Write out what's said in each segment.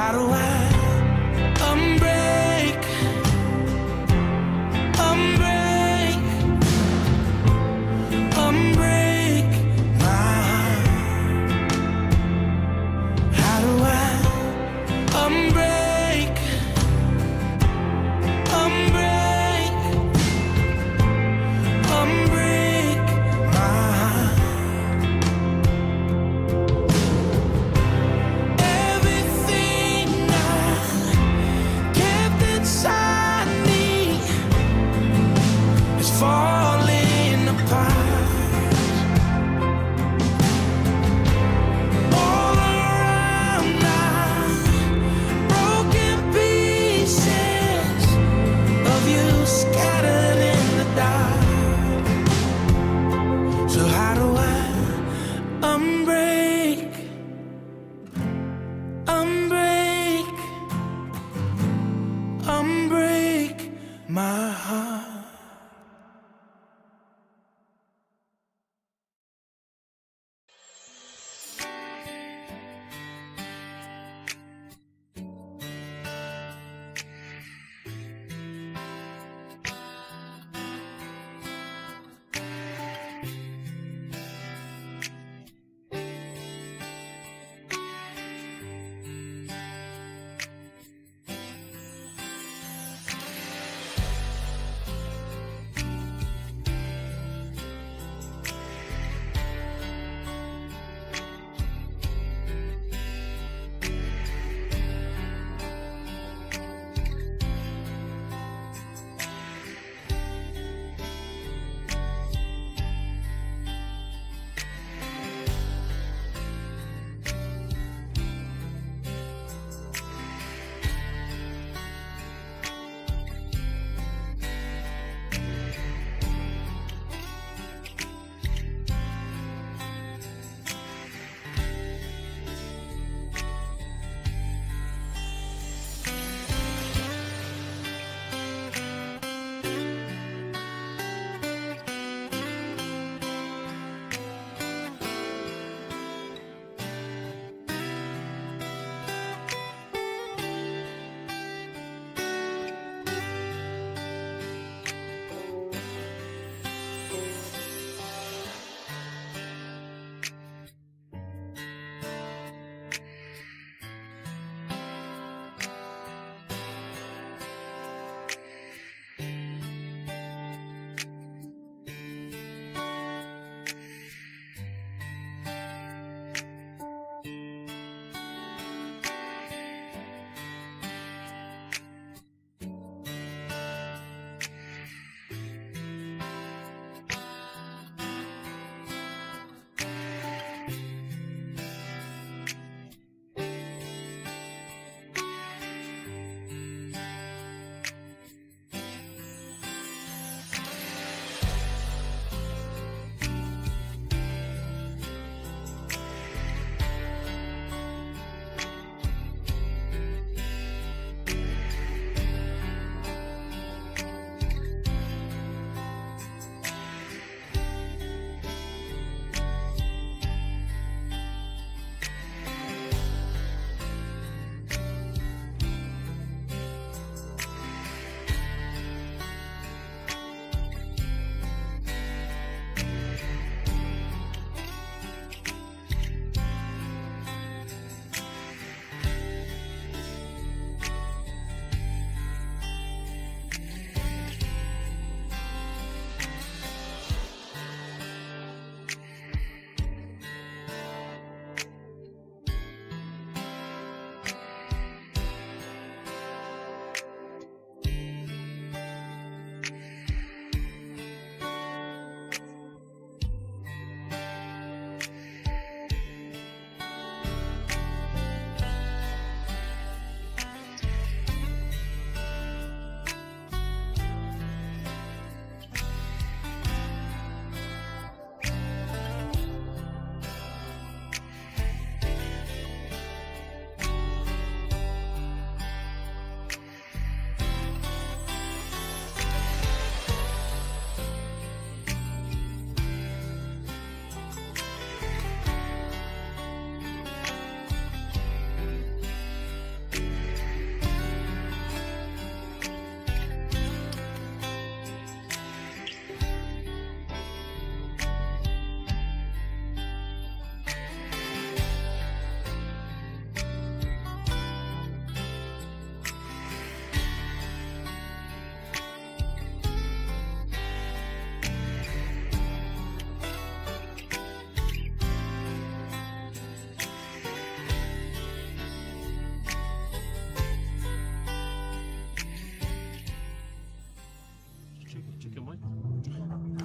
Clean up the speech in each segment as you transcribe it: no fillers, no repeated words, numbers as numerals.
How do I unbreak my heart? How do I unbreak my heart? Everything I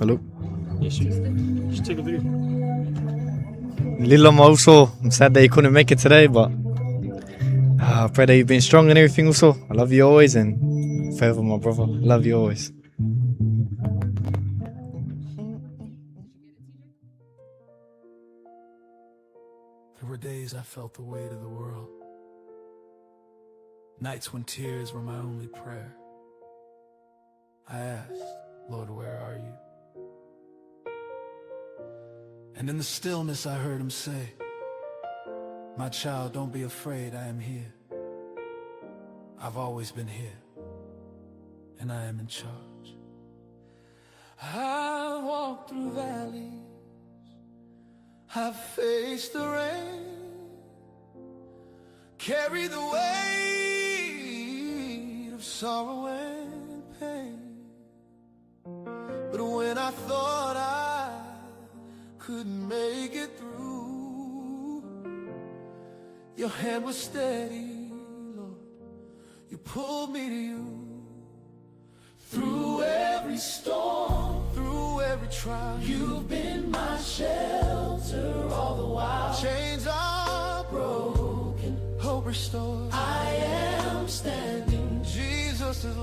Hello. Yes, you should take a video. Lilo also, I'm sad that you couldn't make it today, but I pray that you've been strong and everything also. I love you always and forever, my brother. I love you always. There were days I felt the weight of the world. Nights when tears were my only prayer. I asked, Lord, where are you? And in the stillness I heard him say, my child, don't be afraid, I am here. I've always been here, and I am in charge. I've walked through valleys, I've faced the rain, carried the weight of sorrow and pain. But when I thought I couldn't make it through, your hand was steady, Lord. You pulled me to you. Through every storm, through every trial, you've been my shelter all the while. Chains are broken, hope restored. I am